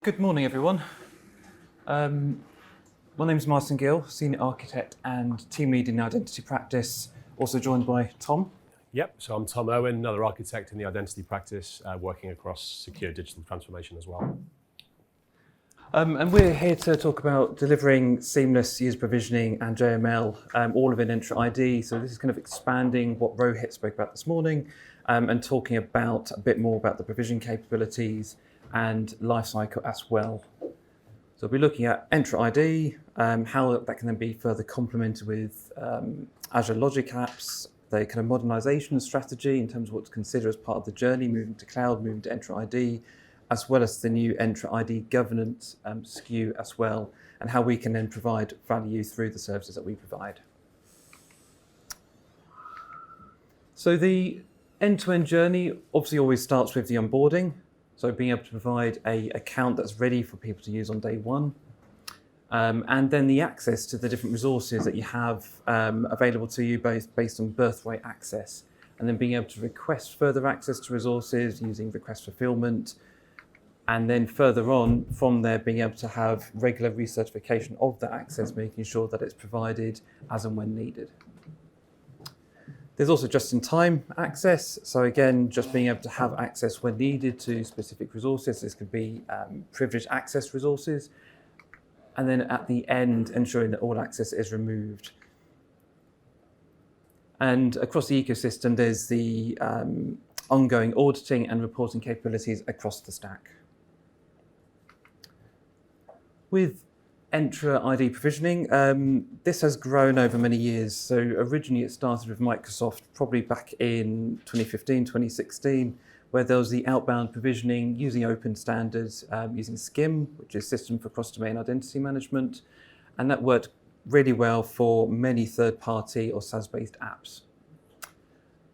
Good morning, everyone. My name is Martyn Gill, Senior Architect and Team Lead in the Identity Practice, also joined by Tom. Yep, so I'm Tom Urwin, another architect in the Identity Practice, working across secure digital transformation as well. And we're here to talk about delivering seamless user provisioning and JML, all within Entra ID. So this is kind of expanding what Rohit spoke about this morning and talking about a bit more about the provision capabilities and lifecycle as well. So we'll be looking at Entra ID, how that can then be further complemented with Azure Logic Apps, the kind of modernization strategy in terms of what to consider as part of the journey, moving to cloud, moving to Entra ID, as well as the new Entra ID governance SKU as well, and how we can then provide value through the services that we provide. So the end-to-end journey obviously always starts with the onboarding. So being able to provide an account that's ready for people to use on day one. And then the access to the different resources that you have available to you both based on birthright access. And then being able to request further access to resources using request fulfillment. And then further on from there, being able to have regular recertification of that access, making sure that it's provided as and when needed. There's also just-in-time access. So again, just being able to have access when needed to specific resources. This could be privileged access resources. And then at the end, ensuring that all access is removed. And across the ecosystem, there's the ongoing auditing and reporting capabilities across the stack. With Entra ID provisioning, this has grown over many years. So originally it started with Microsoft probably back in 2015, 2016, where there was the outbound provisioning using open standards, using SCIM, which is System for Cross-Domain Identity Management. And that worked really well for many third-party or SaaS-based apps.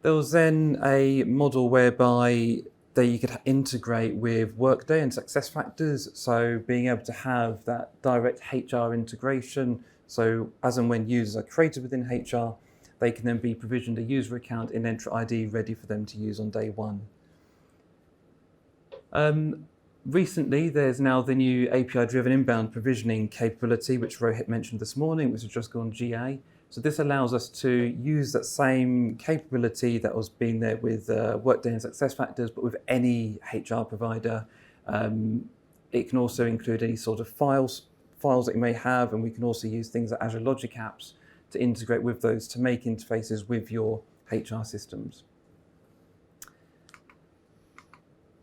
There was then a model whereby you could integrate with Workday and SuccessFactors, so being able to have that direct HR integration, so as and when users are created within HR, they can then be provisioned a user account in Entra ID ready for them to use on day one. Recently, there's now the new API-driven inbound provisioning capability, which Rohit mentioned this morning, which has just gone GA. So this allows us to use that same capability that was being there with Workday and SuccessFactors, but with any HR provider. It can also include any sort of files that you may have, and we can also use things like Azure Logic Apps to integrate with those to make interfaces with your HR systems.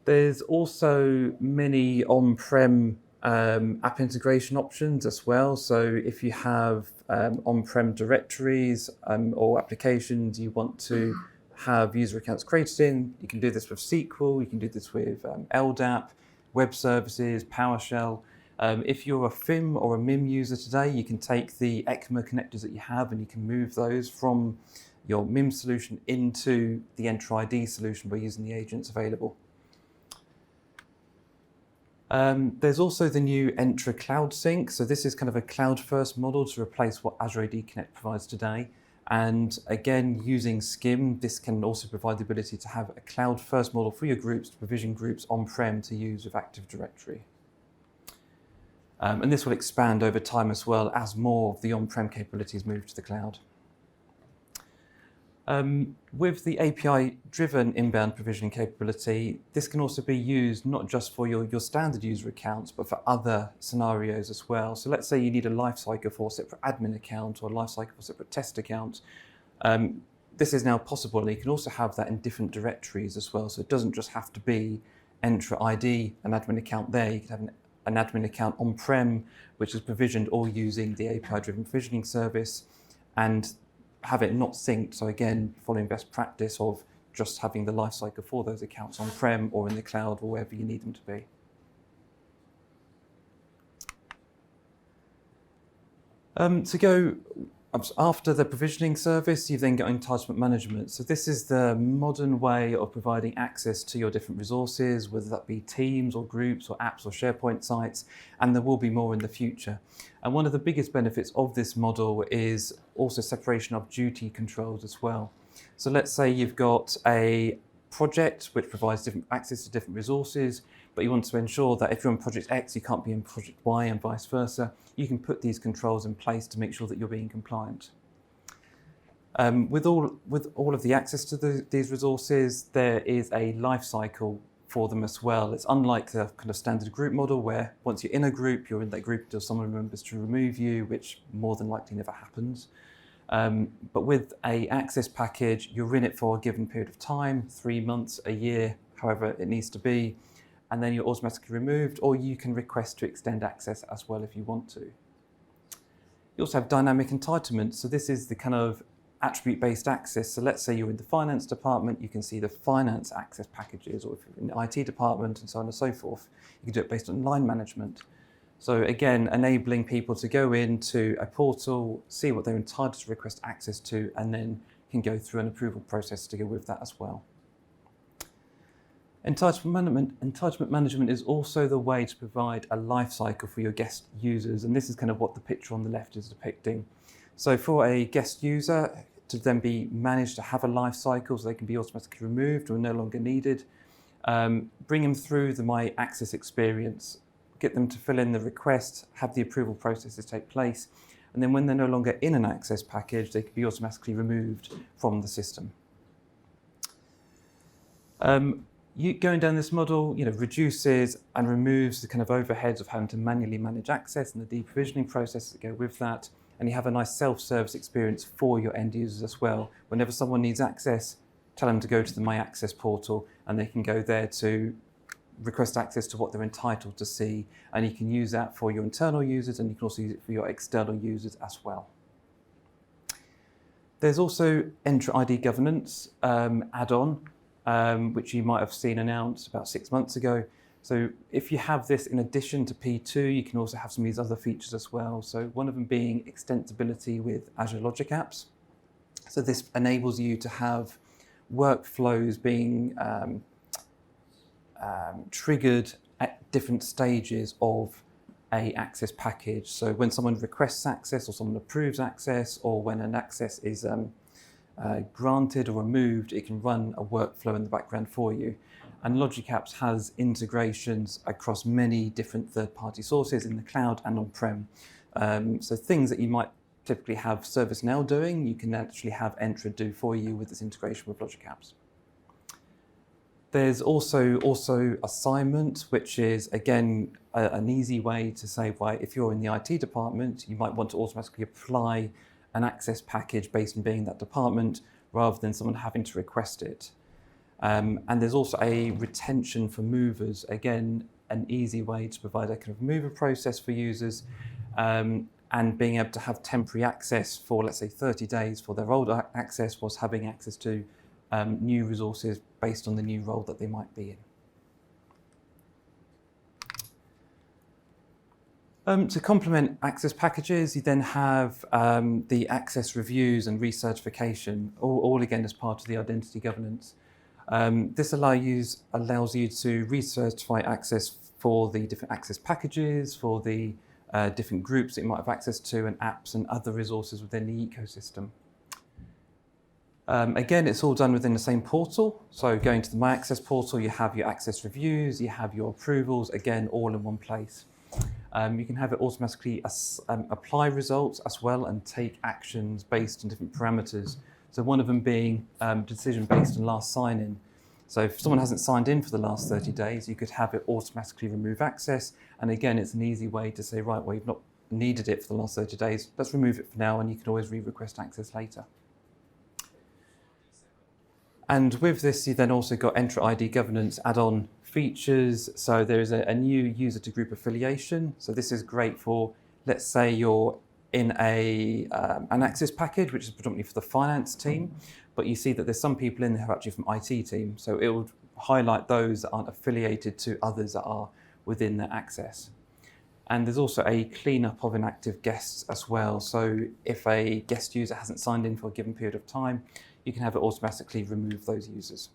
There's also many on-prem app integration options as well. So if you have on-prem directories or applications you want to have user accounts created in, you can do this with SQL, you can do this with LDAP, web services, PowerShell. If you're a FIM or a MIM user today, you can take the ECMA connectors that you have and you can move those from your MIM solution into the Entra ID solution by using the agents available. There's also the new Entra Cloud Sync. So this is kind of a cloud-first model to replace what Azure AD Connect provides today. And again, using SCIM, this can also provide the ability to have a cloud-first model for your groups, to provision groups on-prem to use with Active Directory. And this will expand over time as well as more of the on-prem capabilities move to the cloud. With the API-driven inbound provisioning capability, this can also be used not just for your standard user accounts, but for other scenarios as well. So let's say you need a lifecycle for a separate admin account or a lifecycle for a separate test account. This is now possible, and you can also have that in different directories as well. So it doesn't just have to be Entra ID, an admin account there. You can have an admin account on-prem, which is provisioned all using the API-driven provisioning service, and have it not synced, so again, following best practice of just having the lifecycle for those accounts on-prem or in the cloud or wherever you need them to be. To go after the provisioning service, you then got entitlement management. So this is the modern way of providing access to your different resources, whether that be teams or groups or apps or SharePoint sites, and there will be more in the future. And one of the biggest benefits of this model is also separation of duty controls as well. So let's say you've got a project, which provides different access to different resources, but you want to ensure that if you're on project X, you can't be in project Y and vice versa. You can put these controls in place to make sure that you're being compliant. With all of the access to these resources, there is a life cycle for them as well. It's unlike the kind of standard group model where once you're in a group, you're in that group until someone remembers to remove you, which more than likely never happens. But with a access package, you're in it for a given period of time, 3 months, a year, however it needs to be, and then you're automatically removed, or you can request to extend access as well if you want to. You also have dynamic entitlement. So this is the kind of attribute-based access. So let's say you're in the finance department, you can see the finance access packages, or if you're in the IT department and so on and so forth, you can do it based on line management. So again, enabling people to go into a portal, see what they're entitled to request access to, and then can go through an approval process to go with that as well. Entitlement management is also the way to provide a life cycle for your guest users, and this is kind of what the picture on the left is depicting. So for a guest user to then be managed to have a life cycle so they can be automatically removed or no longer needed, bring them through the My Access experience, get them to fill in the request, have the approval processes take place, and then when they're no longer in an access package, they can be automatically removed from the system. Going down this model, reduces and removes the kind of overheads of having to manually manage access and the deprovisioning processes that go with that. And you have a nice self-service experience for your end users as well. Whenever someone needs access, tell them to go to the My Access portal and they can go there to request access to what they're entitled to see. And you can use that for your internal users, and you can also use it for your external users as well. There's also Entra ID governance add-on, which you might have seen announced about 6 months ago. So if you have this in addition to P2, you can also have some of these other features as well. So one of them being extensibility with Azure Logic Apps. So this enables you to have workflows being triggered at different stages of an access package. So when someone requests access or someone approves access, or when an access is granted or removed, it can run a workflow in the background for you. And Logic Apps has integrations across many different third-party sources in the cloud and on-prem. So things that you might typically have ServiceNow doing, you can actually have Entra do for you with this integration with Logic Apps. There's also assignment, which is, again, an easy way to say, right, if you're in the IT department, you might want to automatically apply an access package based on being in that department rather than someone having to request it. And there's also a retention for movers, again, an easy way to provide a kind of mover process for users, and being able to have temporary access for, let's say, 30 days for their old access, whilst having access to new resources based on the new role that they might be in. To complement access packages, you then have the access reviews and recertification, all again as part of the identity governance. This allows you to recertify access for the different access packages, for the different groups that you might have access to, and apps and other resources within the ecosystem. Again, it's all done within the same portal. So going to the My Access portal, you have your access reviews, you have your approvals, again, all in one place. You can have it automatically apply results as well and take actions based on different parameters. So one of them being decision based on last sign-in. So if someone hasn't signed in for the last 30 days, you could have it automatically remove access. And again, it's an easy way to say, right, well, you've not needed it for the last 30 days. Let's remove it for now, and you can always re-request access later. And with this, you then also got Entra ID governance add-on features. So there is a new user-to-group affiliation. So this is great for, let's say you're in an access package, which is predominantly for the finance team, but you see that there's some people in there who are actually from IT team. So it would highlight those that aren't affiliated to others that are within the access. And there's also a cleanup of inactive guests as well. So if a guest user hasn't signed in for a given period of time, you can have it automatically remove those users.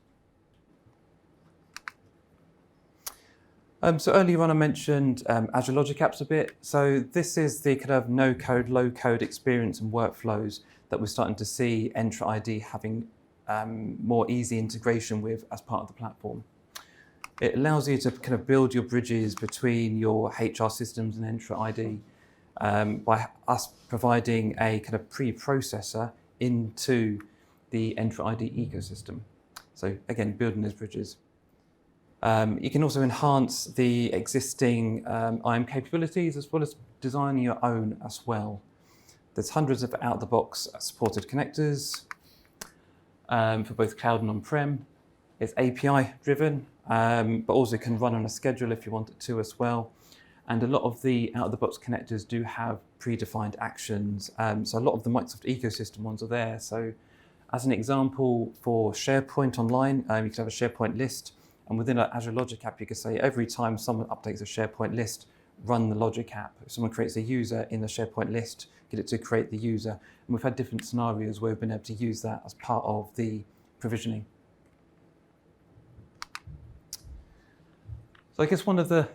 So earlier on I mentioned Azure Logic Apps a bit. So this is the kind of no-code, low-code experience and workflows that we're starting to see Entra ID having more easy integration with as part of the platform. It allows you to kind of build your bridges between your HR systems and Entra ID by us providing a kind of pre-processor into the Entra ID ecosystem. So again, building those bridges. You can also enhance the existing IAM capabilities as well as designing your own as well. There's hundreds of out-of-the-box supported connectors for both cloud and on-prem. It's API driven, but also can run on a schedule if you want it to as well. And a lot of the out-of-the-box connectors do have predefined actions. So a lot of the Microsoft ecosystem ones are there. So as an example, for SharePoint Online, you could have a SharePoint list. And within an Azure Logic app, you could say every time someone updates a SharePoint list, run the Logic app. If someone creates a user in the SharePoint list, get it to create the user. And we've had different scenarios where we've been able to use that as part of the provisioning. So I guess one of the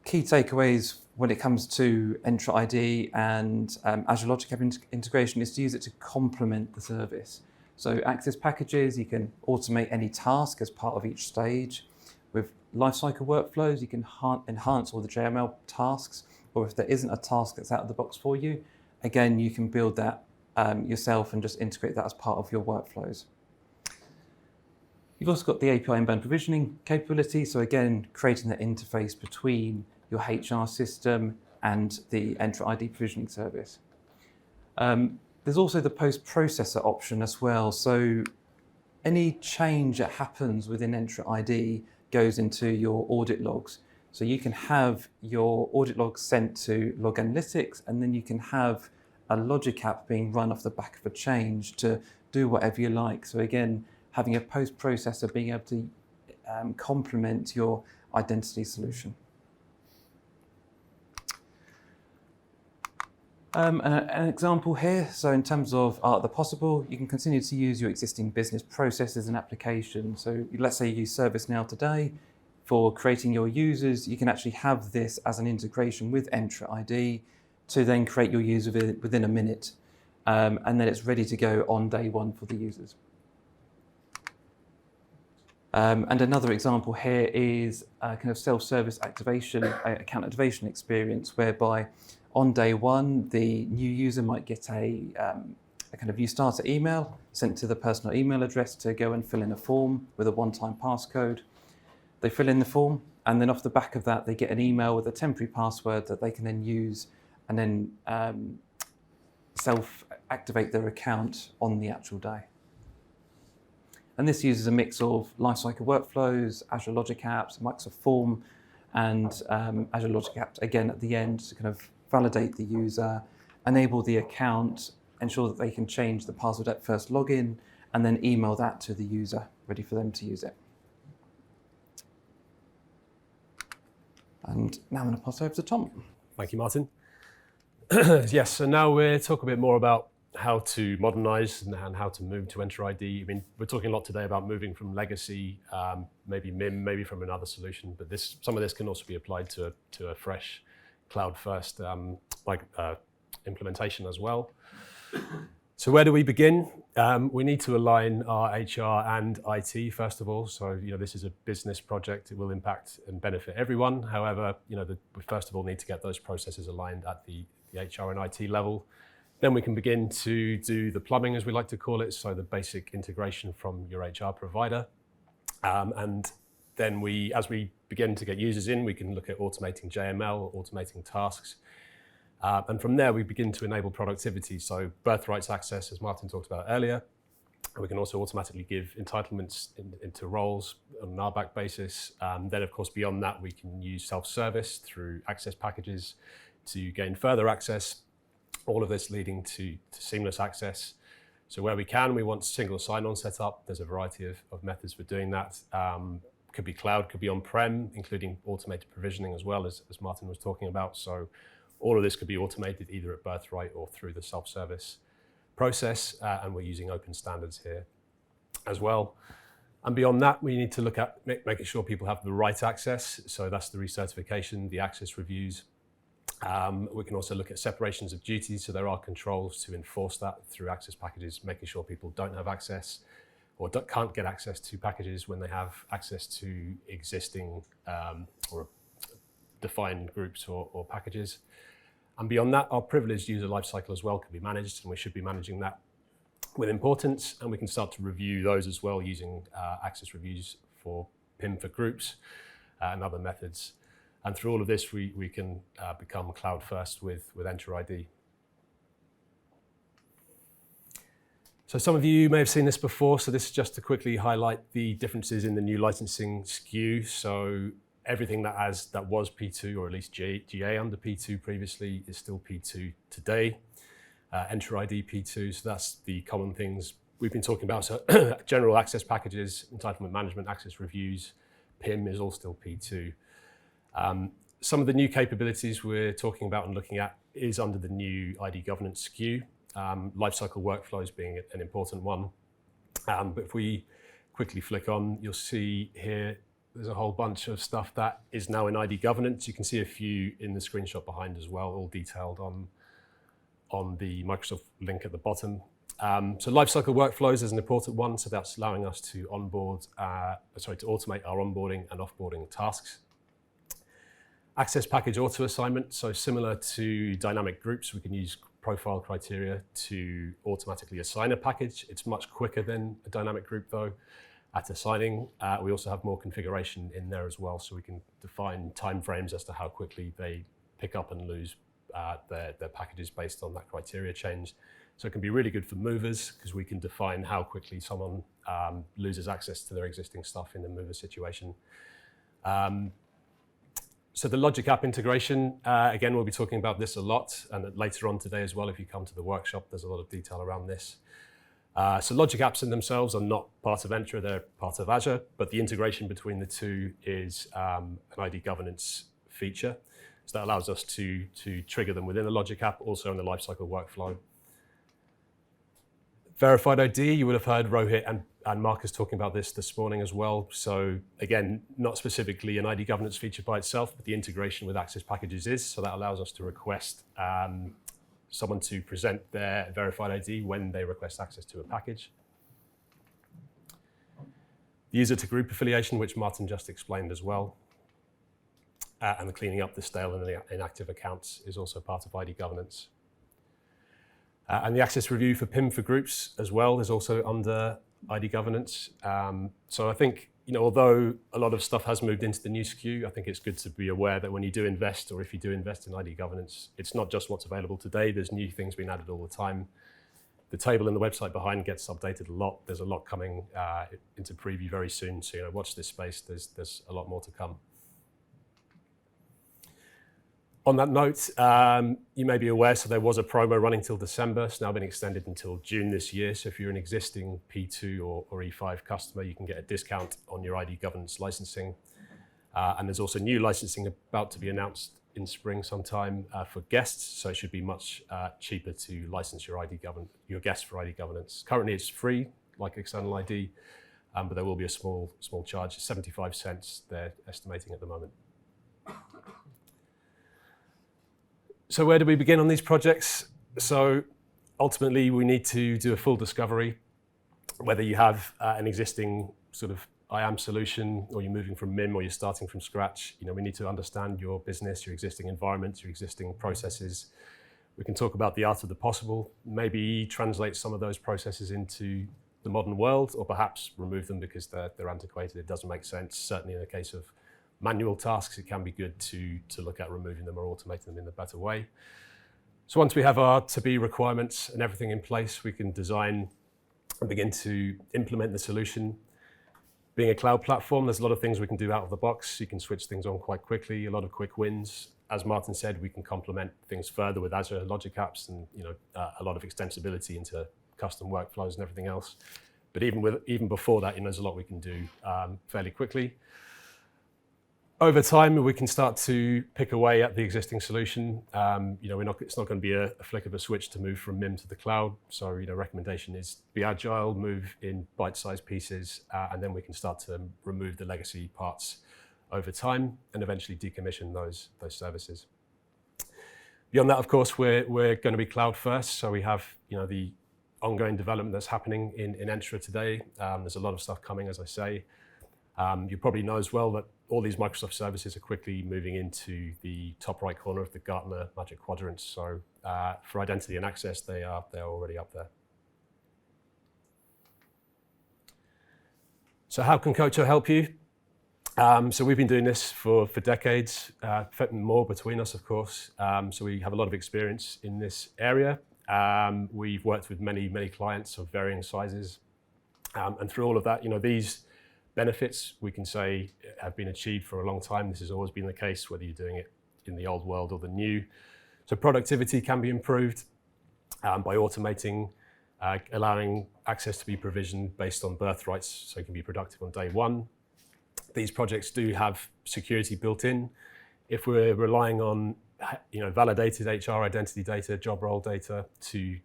key takeaways when it comes to Entra ID and Azure Logic App integration is to use it to complement the service. So access packages, you can automate any task as part of each stage. With lifecycle workflows, you can enhance all the JML tasks, or if there isn't a task that's out of the box for you, again, you can build that yourself and just integrate that as part of your workflows. You've also got the API inbound provisioning capability. So again, creating that interface between your HR system and the Entra ID provisioning service. There's also the post-processor option as well. So any change that happens within Entra ID goes into your audit logs. So you can have your audit logs sent to Log Analytics, and then you can have a Logic app being run off the back of a change to do whatever you like. So again, having a post-processor being able to complement your identity solution. An example here, so in terms of art of the possible, you can continue to use your existing business processes and applications. So let's say you use ServiceNow today for creating your users. You can actually have this as an integration with Entra ID to then create your user within a minute. And then it's ready to go on day one for the users. And another example here is a kind of self-service activation, account activation experience, whereby on day one, the new user might get a kind of new starter email sent to the personal email address to go and fill in a form with a one-time passcode. They fill in the form, and then off the back of that, they get an email with a temporary password that they can then use and then self-activate their account on the actual day. And this uses a mix of lifecycle workflows, Azure Logic Apps, Microsoft Form, and Azure Logic Apps again at the end to kind of validate the user, enable the account, ensure that they can change the password at first login, and then email that to the user, ready for them to use it. And now I'm going to pass over to Tom. Thank you, Martyn. Yes, so now we'll talk a bit more about how to modernize and how to move to Entra ID. I mean, we're talking a lot today about moving from legacy, maybe MIM, maybe from another solution, but some of this can also be applied to a fresh cloud-first implementation as well. So where do we begin? We need to align our HR and IT first of all. So this is a business project; it will impact and benefit everyone. However, we first of all need to get those processes aligned at the HR and IT level. Then we can begin to do the plumbing, as we like to call it, so the basic integration from your HR provider. And then as we begin to get users in, we can look at automating JML, automating tasks. And from there, we begin to enable productivity. So birthrights access, as Martyn talked about earlier. We can also automatically give entitlements into roles on an RBAC basis. Then, of course, beyond that, we can use self-service through access packages to gain further access. All of this leading to seamless access. So where we can, we want single sign-on set up. There's a variety of methods for doing that. Could be cloud, could be on-prem, including automated provisioning as well, as Martyn was talking about. So all of this could be automated either at birthright or through the self-service process. And we're using open standards here as well. And beyond that, we need to look at making sure people have the right access. So that's the recertification, the access reviews. We can also look at separations of duties, so there are controls to enforce that through access packages, making sure people don't have access. or can't get access to packages when they have access to existing or defined groups or packages. And beyond that, our privileged user lifecycle as well can be managed, and we should be managing that with importance, and we can start to review those as well using access reviews for PIM for groups and other methods. And through all of this, we can become cloud first with Entra ID. So some of you may have seen this before, so this is just to quickly highlight the differences in the new licensing SKU. So everything that was P2, or at least GA under P2 previously, is still P2 today. Entra ID P2, so that's the common things we've been talking about. So general access packages, entitlement management, access reviews, PIM is all still P2. Some of the new capabilities we're talking about and looking at is under the new ID governance SKU, lifecycle workflows being an important one. But if we quickly flick on, you'll see here there's a whole bunch of stuff that is now in ID governance. You can see a few in the screenshot behind as well, all detailed on the Microsoft link at the bottom. So lifecycle workflows is an important one. So that's allowing us to to automate our onboarding and offboarding tasks. Access package auto assignment. So similar to dynamic groups, we can use profile criteria to automatically assign a package. It's much quicker than a dynamic group though at assigning. We also have more configuration in there as well. So we can define timeframes as to how quickly they pick up and lose their packages based on that criteria change. So it can be really good for movers because we can define how quickly someone loses access to their existing stuff in the mover situation. So the logic app integration, again, we'll be talking about this a lot, and later on today as well, if you come to the workshop, there's a lot of detail around this. So logic apps in themselves are not part of Entra, they're part of Azure, but the integration between the two is an ID governance feature. So that allows us to trigger them within the logic app, also in the lifecycle workflow. Verified ID, you would have heard Rohit and Marcus talking about this morning as well. So again, not specifically an ID governance feature by itself, but the integration with access packages is. So that allows us to request someone to present their verified ID when they request access to a package. The user to group affiliation, which Martyn just explained as well. And the cleaning up the stale and the inactive accounts is also part of ID governance. And the access review for PIM for groups as well is also under ID governance. So I think, although a lot of stuff has moved into the new SKU, I think it's good to be aware that when you do invest, or if you do invest in ID governance, it's not just what's available today. There's new things being added all the time. The table in the website behind gets updated a lot. There's a lot coming into preview very soon. So watch this space. There's a lot more to come. On that note, you may be aware, so there was a promo running till December. It's now been extended until June this year. So if you're an existing P2 or E5 customer, you can get a discount on your ID governance licensing. And there's also new licensing about to be announced in spring sometime for guests. So it should be much cheaper to license your guests for ID governance. Currently it's free, like external ID, but there will be a small charge, 75 cents they're estimating at the moment. So where do we begin on these projects? So ultimately, we need to do a full discovery, whether you have an existing sort of IAM solution, or you're moving from MIM, or you're starting from scratch. We need to understand your business, your existing environment, your existing processes. We can talk about the art of the possible, maybe translate some of those processes into the modern world, or perhaps remove them because they're antiquated. It doesn't make sense. Certainly in the case of manual tasks, it can be good to look at removing them or automating them in a better way. So once we have our to-be requirements and everything in place, we can design and begin to implement the solution. Being a cloud platform, there's a lot of things we can do out of the box. You can switch things on quite quickly, a lot of quick wins. As Martyn said, we can complement things further with Azure logic apps and a lot of extensibility into custom workflows and everything else. But even before that, there's a lot we can do fairly quickly. Over time, we can start to pick away at the existing solution. It's not going to be a flick of a switch to move from MIM to the cloud. So, recommendation is be agile, move in bite-sized pieces, and then we can start to remove the legacy parts over time and eventually decommission those services. Beyond that, of course, we're going to be cloud first. So we have, the ongoing development that's happening in Entra today. There's a lot of stuff coming, as I say. You probably know as well that all these Microsoft services are quickly moving into the top right corner of the Gartner Magic Quadrant. So for identity and access, they're already up there. So how can Kocho help you? So we've been doing this for decades, more between us, of course. So we have a lot of experience in this area. We've worked with many clients of varying sizes. And through all of that, these benefits, we can say, have been achieved for a long time. This has always been the case, whether you're doing it in the old world or the new. So productivity can be improved by automating, allowing access to be provisioned based on birthrights, so you can be productive on day one. These projects do have security built in. If we're relying on validated HR identity data, job role data to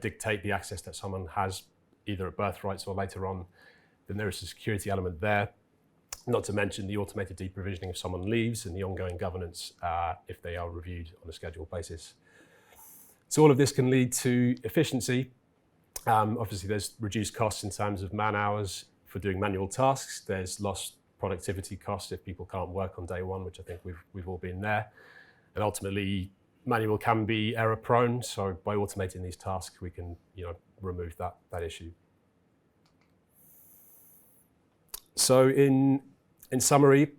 dictate the access that someone has either at birthrights or later on, then there is a security element there. Not to mention the automated deprovisioning if someone leaves and the ongoing governance if they are reviewed on a scheduled basis. So all of this can lead to efficiency. Obviously, there's reduced costs in terms of man hours for doing manual tasks. There's lost productivity costs if people can't work on day one, which I think we've all been there. And ultimately, manual can be error prone. So by automating these tasks, we can remove that issue. So in summary,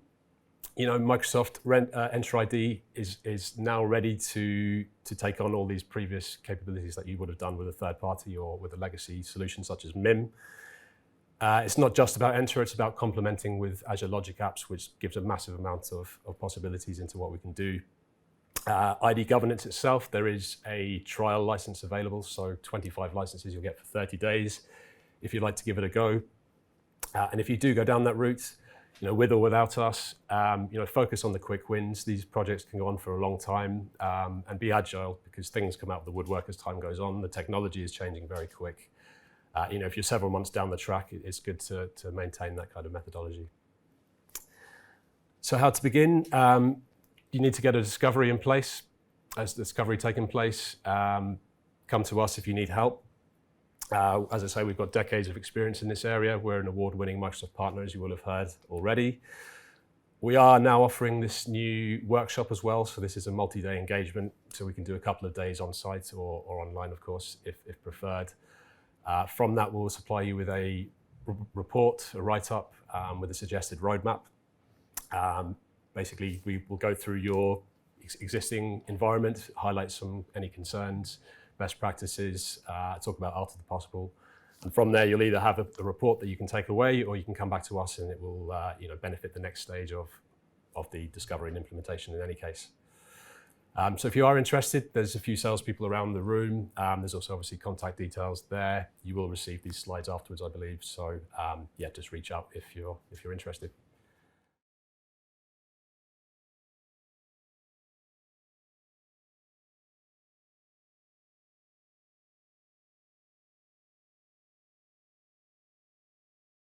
Microsoft Entra ID is now ready to take on all these previous capabilities that you would have done with a third party or with a legacy solution such as MIM. It's not just about Entra, it's about complementing with Azure Logic Apps, which gives a massive amount of possibilities into what we can do. ID governance itself, there is a trial license available, so 25 licenses you'll get for 30 days if you'd like to give it a go. And if you do go down that route, with or without us, focus on the quick wins. These projects can go on for a long time, and be agile because things come out of the woodwork as time goes on. The technology is changing very quick. If you're several months down the track, it's good to maintain that kind of methodology. So how to begin? You need to get a discovery in place. As discovery taking place, come to us if you need help. As I say, we've got decades of experience in this area. We're an award-winning Microsoft partner, as you will have heard already. We are now offering this new workshop as well. So this is a multi-day engagement. So we can do a couple of days on site or online, of course, if preferred. From that, we'll supply you with a report, a write-up with a suggested roadmap. Basically, we will go through your existing environment, highlight any concerns, best practices, talk about art of the possible. And from there, you'll either have a report that you can take away or you can come back to us and it will benefit the next stage of the discovery and implementation in any case. So if you are interested, there's a few salespeople around the room. There's also obviously contact details there. You will receive these slides afterwards, I believe. So just reach out if you're interested.